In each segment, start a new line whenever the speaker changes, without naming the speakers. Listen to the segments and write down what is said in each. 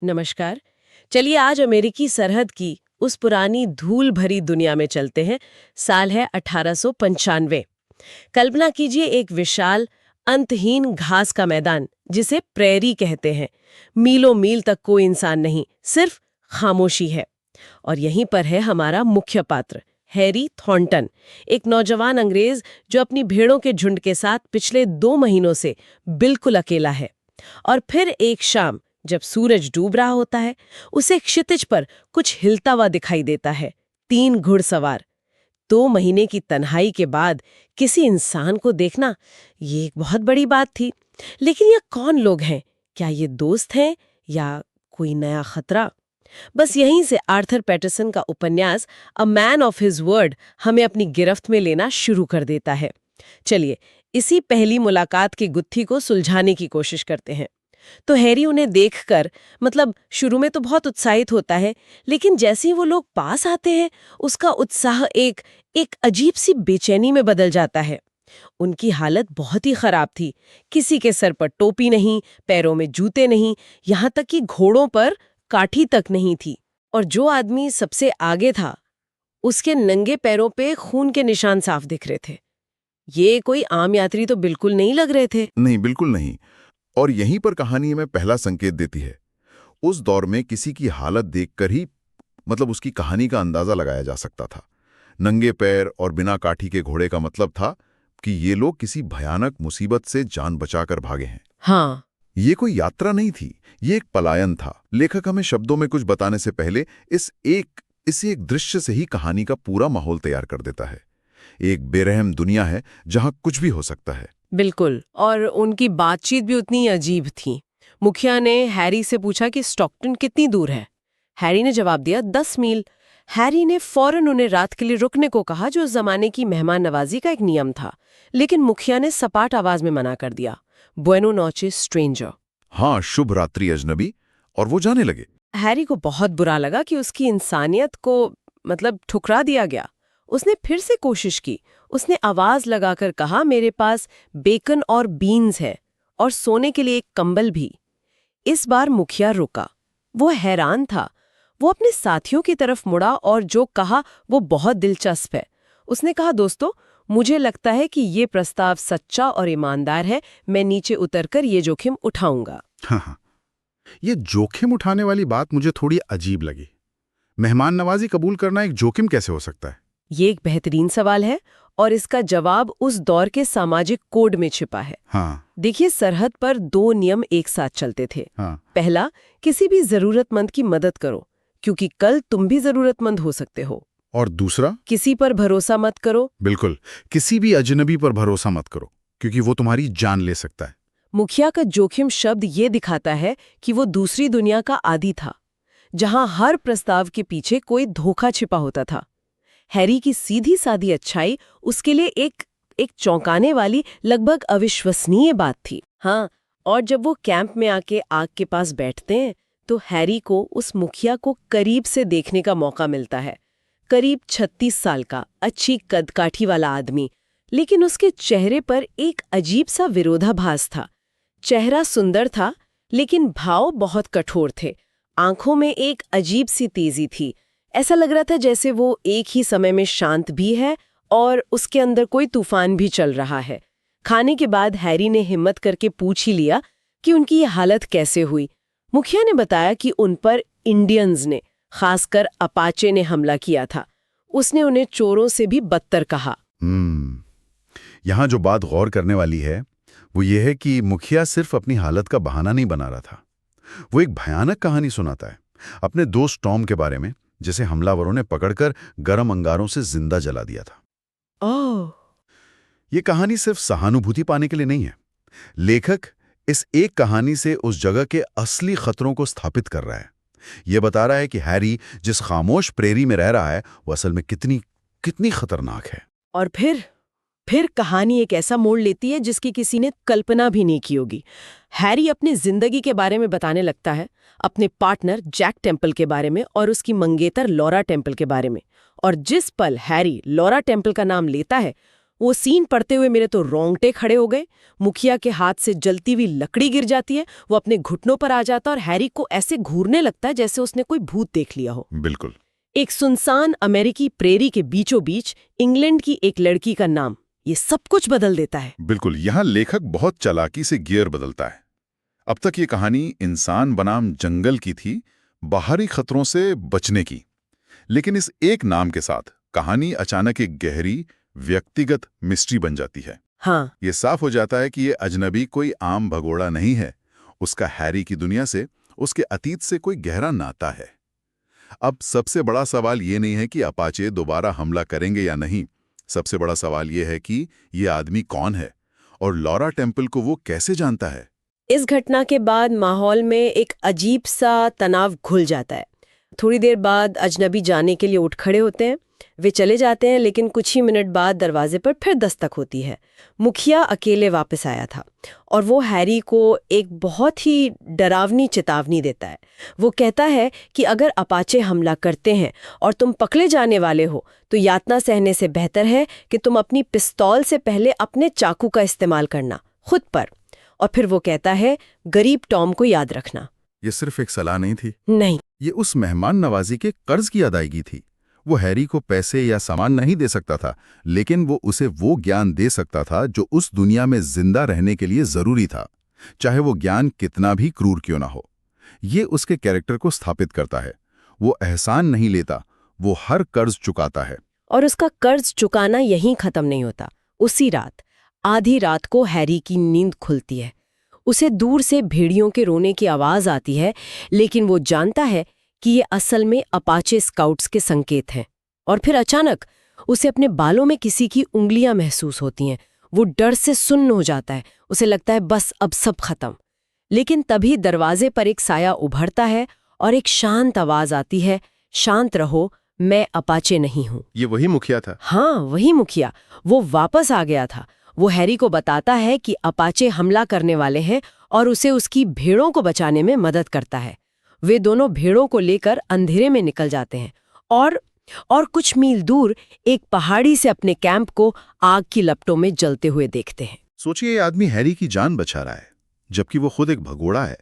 नमस्कार। चलिए आज अमेरिकी सरहद की उस पुरानी धूल भरी दुनिया में चलते हैं। साल है 1895। कल्पना कीजिए एक विशाल अंतहीन घास का मैदान जिसे प्रेरी कहते हैं। मीलों मील तक कोई इंसान नहीं, सिर्फ खामोशी है। और यहीं पर है हमारा मुख्य पात्र, हैरी थॉर्नटन, एक नौजवान अंग्रेज जो अपनी भेड़ों के झुंड के साथ पिछले 2 महीनों से बिल्कुल अकेला है। और फिर एक शाम जब सूरज डूब रहा होता है, उसे क्षितिज पर कुछ हिलता हुआ दिखाई देता है। 3 घुड़सवार। 2 महीने की तन्हाई के बाद किसी इंसान को देखना, ये एक बहुत बड़ी बात थी। लेकिन ये कौन लोग हैं? क्या ये दोस्त हैं या कोई नया खतरा? बस यहीं से आर्थर पैटरसन का उपन्यास a man of his word हमें अपनी गिरफ्त में लेना शुरू कर देता है। चलिए इसी पहली मुलाकात की गुत्थी को सुलझाने की कोशिश करते हैं। तो हैरी उन्हें देखकर शुरू में तो बहुत उत्साहित होता है, लेकिन जैसे ही वो लोग पास आते हैं उसका उत्साह एक एक अजीब सी बेचैनी में बदल जाता है। उनकी हालत बहुत ही खराब थी। किसी के सर पर टोपी नहीं, पैरों में जूते नहीं, यहाँ तक कि घोड़ों पर काठी तक नहीं थी। और जो आदमी सबसे आगे था, उसके नंगे पैरों पे खून के निशान साफ दिख रहे थे। ये कोई आम यात्री तो बिल्कुल नहीं लग रहे थे।
नहीं, बिल्कुल नहीं। और यहीं पर कहानी में पहला संकेत देती है। उस दौर में किसी की हालत देखकर ही उसकी कहानी का अंदाजा लगाया जा सकता था। नंगे पैर और बिना काठी के घोड़े का मतलब था कि ये लोग किसी भयानक मुसीबत से जान बचाकर भागे हैं।
हाँ,
ये कोई यात्रा नहीं थी, ये एक पलायन था। लेखक हमें शब्दों में कुछ बताने से पहले इस एक दृश्य से ही कहानी का पूरा माहौल तैयार कर देता है। एक बेरहम दुनिया है जहां कुछ भी हो सकता है।
बिल्कुल। और उनकी बातचीत भी उतनी अजीब थी। मुखिया ने हैरी से पूछा कि स्टॉकटन कितनी दूर है। हैरी ने जवाब दिया 10 मील। हैरी ने फौरन उन्हें रात के लिए रुकने को कहा, जो उस जमाने की मेहमान नवाजी का एक नियम था। लेकिन मुखिया ने सपाट आवाज में मना कर दिया, बुएनो नोचेस स्ट्रेंजर।
हाँ, शुभ रात्रि अजनबी। और वो जाने लगे।
हैरी को बहुत बुरा लगा कि उसकी इंसानियत को ठुकरा दिया गया। उसने फिर से कोशिश की। उसने आवाज लगाकर कहा, मेरे पास बेकन और बीन्स है और सोने के लिए एक कंबल भी। इस बार मुखिया रुका। वो हैरान था। वो अपने साथियों की तरफ मुड़ा और जो कहा वो बहुत दिलचस्प है। उसने कहा, दोस्तों, मुझे लगता है कि ये प्रस्ताव सच्चा और ईमानदार है। मैं नीचे उतरकर ये जोखिम उठाऊंगा।
हाँ, ये जोखिम उठाने वाली बात मुझे थोड़ी अजीब लगी। मेहमान नवाजी कबूल करना एक जोखिम कैसे हो सकता है?
ये एक बेहतरीन सवाल है और इसका जवाब उस दौर के सामाजिक कोड में छिपा है।
हाँ।
देखिए, सरहद पर 2 नियम एक साथ चलते थे।
हाँ।
पहला, किसी भी जरूरतमंद की मदद करो, क्योंकि कल तुम भी जरूरतमंद हो सकते हो।
और दूसरा,
किसी पर भरोसा मत करो।
बिल्कुल, किसी भी अजनबी पर भरोसा मत करो, क्योंकि वो तुम्हारी जान ले सकता है।
मुखिया का जोखिम शब्द ये दिखाता है कि वो दूसरी दुनिया का आदी था, जहां हर प्रस्ताव के पीछे कोई धोखा छिपा होता था। हैरी की सीधी सादी अच्छाई उसके लिए एक चौंकाने वाली, लगभग अविश्वसनीय बात थी। हाँ, और जब वो कैंप में आके आग के पास बैठते हैं तो हैरी को उस मुखिया को करीब से देखने का मौका मिलता है। करीब 36 साल का, अच्छी कदकाठी वाला आदमी, लेकिन उसके चेहरे पर एक अजीब सा विरोधाभास था। चेहरा सुंदर था, लेकिन भाव बहुत कठोर थे। आंखों में एक अजीब सी तेजी थी। ऐसा लग रहा था जैसे वो एक ही समय में शांत भी है और उसके अंदर कोई तूफान भी चल रहा है। खाने के बाद हैरी ने हिम्मत करके पूछ ही लिया कि उनकी ये हालत कैसे हुई। मुखिया ने बताया कि उन पर इंडियंस ने, खासकर अपाचे ने हमला किया था। उसने उन्हें चोरों से भी बदतर कहा।
यहाँ जो बात गौर करने वाली है वो ये है कि मुखिया सिर्फ अपनी हालत का बहाना नहीं बना रहा था। वो एक भयानक कहानी सुनाता है अपने दोस्त टॉम के बारे में, जिसे हमलावरों ने पकड़कर गर्म अंगारों से जिंदा जला दिया था।
ओह!
ये कहानी सिर्फ सहानुभूति पाने के लिए नहीं है। लेखक इस एक कहानी से उस जगह के असली खतरों को स्थापित कर रहा है। ये बता रहा है कि हैरी जिस खामोश प्रेरी में रह रहा है वो असल में कितनी खतरनाक है।
और फिर कहानी एक ऐसा मोड़ लेती है जिसकी किसी ने कल्पना भी नहीं की होगी। हैरी अपनी जिंदगी के बारे में बताने लगता है, अपने पार्टनर जैक टेम्पल के बारे में और उसकी मंगेतर लॉरा टेम्पल के बारे में। और जिस पल हैरी लॉरा टेम्पल का नाम लेता है, वो सीन पढ़ते हुए मेरे तो रोंगटे खड़े हो गए। मुखिया के हाथ से जलती हुई लकड़ी गिर जाती है, वो अपने घुटनों पर आ जाता है और हैरी को ऐसे घूरने लगता है जैसे उसने कोई भूत देख लिया हो।
बिल्कुल।
एक सुनसान अमेरिकी प्रेरी के बीचों बीच इंग्लैंड की एक लड़की का नाम ये सब कुछ बदल देता है।
बिल्कुल, यहाँ लेखक बहुत चालाकी से गियर बदलता है। अब तक ये कहानी इंसान बनाम जंगल की थी, बाहरी खतरों से बचने की। लेकिन इस एक नाम के साथ कहानी अचानक एक गहरी व्यक्तिगत मिस्ट्री बन जाती है।
हाँ,
ये साफ हो जाता है कि ये अजनबी कोई आम भगोड़ा नहीं है। उसका हैरी की दुनिया से, उसके अतीत से कोई गहरा नाता है। अब सबसे बड़ा सवाल ये नहीं है कि अपाचे दोबारा हमला करेंगे या नहीं। सबसे बड़ा सवाल ये है कि ये आदमी कौन है और लॉरा टेम्पल को वो कैसे जानता है।
इस घटना के बाद माहौल में एक अजीब सा तनाव घुल जाता है। थोड़ी देर बाद अजनबी जाने के लिए उठ खड़े होते हैं। वे चले जाते हैं, लेकिन कुछ ही मिनट बाद दरवाजे पर फिर दस्तक होती है। मुखिया अकेले वापस आया था और वो हैरी को एक बहुत ही डरावनी चेतावनी देता है। वो कहता है कि अगर अपाचे हमला करते हैं और तुम पकड़े जाने वाले हो तो यातना सहने से बेहतर है कि तुम अपनी पिस्तौल से पहले अपने चाकू का इस्तेमाल करना, खुद पर। और फिर वो कहता है, गरीब टॉम को याद रखना।
ये सिर्फ एक सलाह नहीं थी,
नहीं,
ये उस मेहमान नवाजी के कर्ज की अदायगी थी। वो हैरी को पैसे या सामान नहीं दे सकता था, लेकिन वो उसे वो ज्ञान दे सकता था जो उस दुनिया में जिंदा रहने के लिए जरूरी था, चाहे वो ज्ञान कितना भी क्रूर क्यों ना हो। ये उसके कैरेक्टर को स्थापित करता है। वो एहसान नहीं लेता, वो हर कर्ज चुकाता है।
और उसका कर्ज चुकाना यहीं खत्म नहीं होता। उसी रात, आधी रात को हैरी की नींद खुलती है। उसे दूर से भेड़ियों के रोने की आवाज आती है, लेकिन वो जानता है कि ये असल में अपाचे स्काउट्स के संकेत हैं। और फिर अचानक उसे अपने बालों में किसी की उंगलियां महसूस होती हैं। वो डर से सुन्न हो जाता है। उसे लगता है बस अब सब खत्म। लेकिन तभी दरवाजे पर एक साया उभरता है और एक शांत आवाज आती है, शांत रहो, मैं अपाचे नहीं हूं।
ये वही मुखिया था।
हाँ, वही मुखिया। वो वापस आ गया था। वो हैरी को बताता है कि अपाचे हमला करने वाले हैं और उसे उसकी भेड़ों को बचाने में मदद करता है। वे दोनों भेड़ों को लेकर अंधेरे में निकल जाते हैं और कुछ मील दूर एक पहाड़ी से अपने कैंप को आग की लपटों में जलते हुए देखते हैं।
सोचिए, ये आदमी हैरी की जान बचा रहा है, जबकि वो खुद एक भगोड़ा है।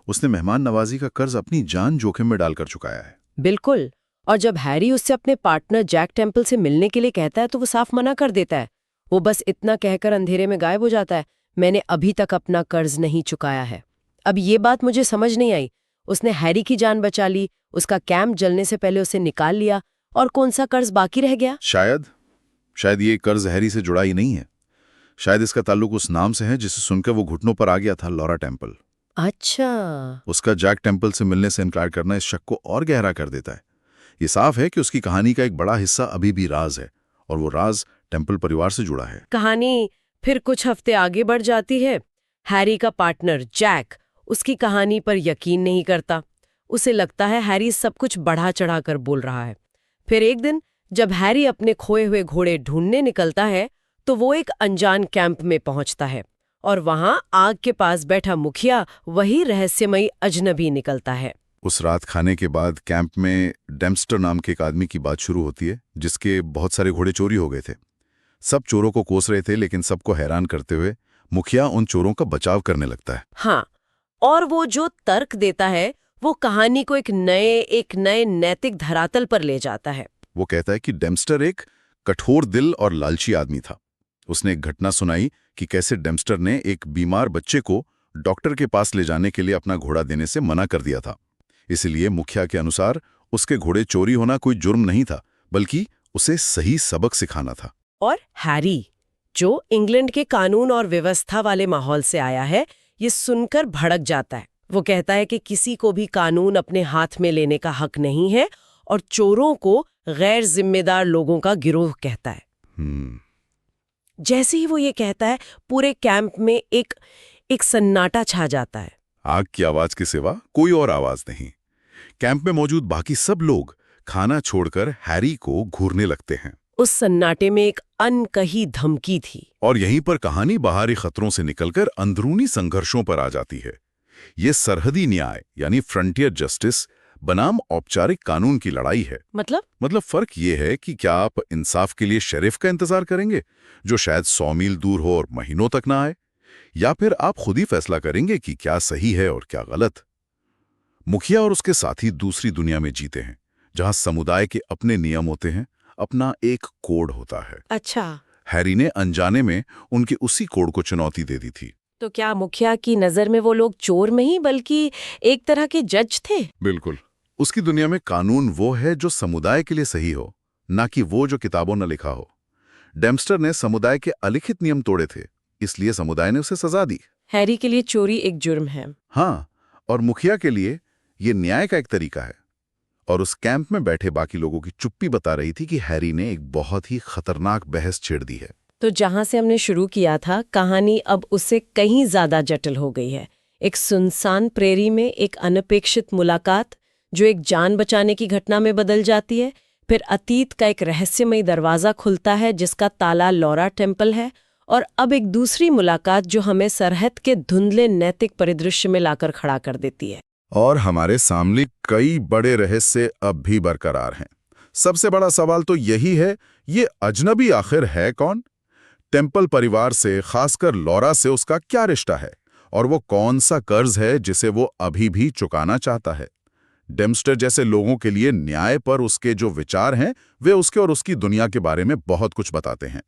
उसने मेहमान नवाजी का कर्ज अपनी जान जोखिम में डालकर चुकाया है।
बिल्कुल। और जब हैरी उससे अपने पार्टनर जैक टेम्पल से मिलने के लिए कहता है तो वो साफ मना कर देता है। वो बस इतना कहकर अंधेरे में गायब हो जाता है, मैंने अभी तक अपना कर्ज नहीं चुकाया है। अब ये बात मुझे समझ नहीं आई। उसने हैरी की जान बचा ली, उसका कैंप जलने से पहले उसे निकाल लिया, और कौन सा कर्ज बाकी रह गया?
शायद ये कर्ज हैरी से जुड़ा ही नहीं है। शायद इसका ताल्लुक उस नाम से है जिसे सुनकर वो घुटनों पर आ गया था, लॉरा टेम्पल।
अच्छा।
उसका जैक टेम्पल से मिलने से इनकार करना इस शक को और गहरा कर देता है। ये साफ है कि उसकी कहानी का एक बड़ा हिस्सा अभी भी राज है, और वो राज टेम्पल परिवार से जुड़ा है।
कहानी फिर कुछ हफ्ते आगे बढ़ जाती है। हैरी का पार्टनर जैक उसकी कहानी पर यकीन नहीं करता। उसे लगता है हैरी सब कुछ बढ़ा चढ़ाकर बोल रहा है। फिर एक दिन जब हैरी अपने खोए हुए घोड़े ढूंढने निकलता है तो वो एक अनजान कैंप में पहुंचता है, और वहां आग के पास बैठा मुखिया वही रहस्यमयी अजनबी निकलता है।
उस रात खाने के बाद कैंप में डेम्स्टर नाम के एक आदमी की बात शुरू होती है, जिसके बहुत सारे घोड़े चोरी हो गए थे। सब चोरों को कोस रहे थे, लेकिन सबको हैरान करते हुए मुखिया उन चोरों का बचाव करने लगता है।
हाँ, और वो जो तर्क देता है वो कहानी को एक नए नैतिक धरातल पर ले जाता है।
वो कहता है कि डेम्स्टर एक कठोर दिल और लालची आदमी था। उसने एक घटना सुनाई कि कैसे डेम्स्टर ने एक बीमार बच्चे को डॉक्टर के पास ले जाने के लिए अपना घोड़ा देने से मना कर दिया था। इसलिए मुखिया के अनुसार उसके घोड़े चोरी होना कोई जुर्म नहीं था, बल्कि उसे सही सबक सिखाना था।
और हैरी, जो इंग्लैंड के कानून और व्यवस्था वाले माहौल से आया है, ये सुनकर भड़क जाता है। वो कहता है कि किसी को भी कानून अपने हाथ में लेने का हक नहीं है, और चोरों को गैर जिम्मेदार लोगों का गिरोह कहता है। जैसे ही वो ये कहता है, पूरे कैंप में एक सन्नाटा छा जाता है।
आग की आवाज के सिवा कोई और आवाज नहीं। कैंप में मौजूद बाकी सब लोग खाना छोड़कर हैरी को घूरने लगते हैं।
उस सन्नाटे में एक अनकही धमकी थी।
और यहीं पर कहानी बाहरी खतरों से निकलकर अंदरूनी संघर्षों पर आ जाती है। ये सरहदी न्याय यानी फ्रंटियर जस्टिस
बनाम औपचारिक कानून की लड़ाई है।
मतलब
फर्क ये है कि क्या आप इंसाफ के लिए शेरिफ का इंतजार करेंगे, जो शायद 100 मील दूर हो और महीनों तक ना आए, या फिर आप खुद ही फैसला करेंगे कि क्या सही है और क्या गलत। मुखिया और उसके साथी दूसरी दुनिया में जीते हैं, जहां समुदाय के अपने नियम होते हैं, अपना एक कोड होता है।
अच्छा,
हैरी ने अनजाने में उनके उसी कोड को चुनौती दे दी थी।
तो क्या मुखिया की नजर में वो लोग चोर नहीं बल्कि एक तरह के जज थे?
बिल्कुल। उसकी दुनिया में कानून वो है जो समुदाय के लिए सही हो, ना कि वो जो किताबों न लिखा हो। डेम्स्टर ने समुदाय के अलिखित नियम तोड़े थे, इसलिए समुदाय ने उसे सजा दी।
हैरी के लिए चोरी एक जुर्म है।
हाँ, और मुखिया के लिए ये न्याय का एक तरीका है। और उस कैंप में बैठे बाकी लोगों की चुप्पी बता रही थी कि हैरी ने एक बहुत ही खतरनाक बहस छेड़ दी है।
तो जहां से हमने शुरू किया था, कहानी अब उससे कहीं ज्यादा जटिल हो गई है। एक सुनसान प्रेरी में एक अनपेक्षित मुलाकात जो एक जान बचाने की घटना में बदल जाती है। फिर अतीत का एक रहस्यमयी दरवाजा खुलता है जिसका ताला लॉरा टेम्पल है। और अब एक दूसरी मुलाकात जो हमें सरहद के धुंधले नैतिक परिदृश्य में लाकर खड़ा कर देती है।
और हमारे सामने कई बड़े रहस्य अब भी बरकरार हैं। सबसे बड़ा सवाल तो यही है, ये अजनबी आखिर है कौन? टेम्पल परिवार से, खासकर लॉरा से उसका क्या रिश्ता है? और वो कौन सा कर्ज है जिसे वो अभी भी चुकाना चाहता है? डेम्स्टर जैसे लोगों के लिए न्याय पर उसके जो विचार हैं, वे उसके और उसकी दुनिया के बारे में बहुत कुछ बताते हैं।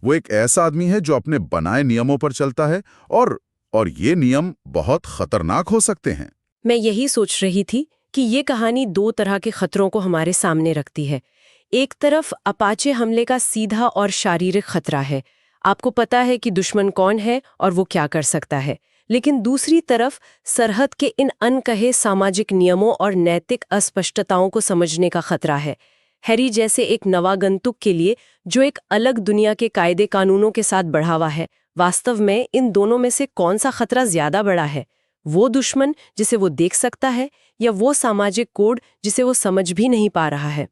वो एक ऐसा आदमी है जो अपने बनाए नियमों पर चलता है, और ये नियम बहुत खतरनाक हो सकते हैं।
मैं यही सोच रही थी कि ये कहानी दो तरह के खतरों को हमारे सामने रखती है। एक तरफ अपाचे हमले का सीधा और शारीरिक खतरा है, आपको पता है कि दुश्मन कौन है और वो क्या कर सकता है। लेकिन दूसरी तरफ सरहद के इन अनकहे सामाजिक नियमों और नैतिक अस्पष्टताओं को समझने का खतरा है। हैरी जैसे एक नवागंतुक के लिए जो एक अलग दुनिया के कायदे कानूनों के साथ बढ़ा हुआ है, वास्तव में इन दोनों में से कौन सा खतरा ज्यादा बड़ा है? वो दुश्मन जिसे वो देख सकता है, या वो सामाजिक कोड जिसे वो समझ भी नहीं पा रहा है?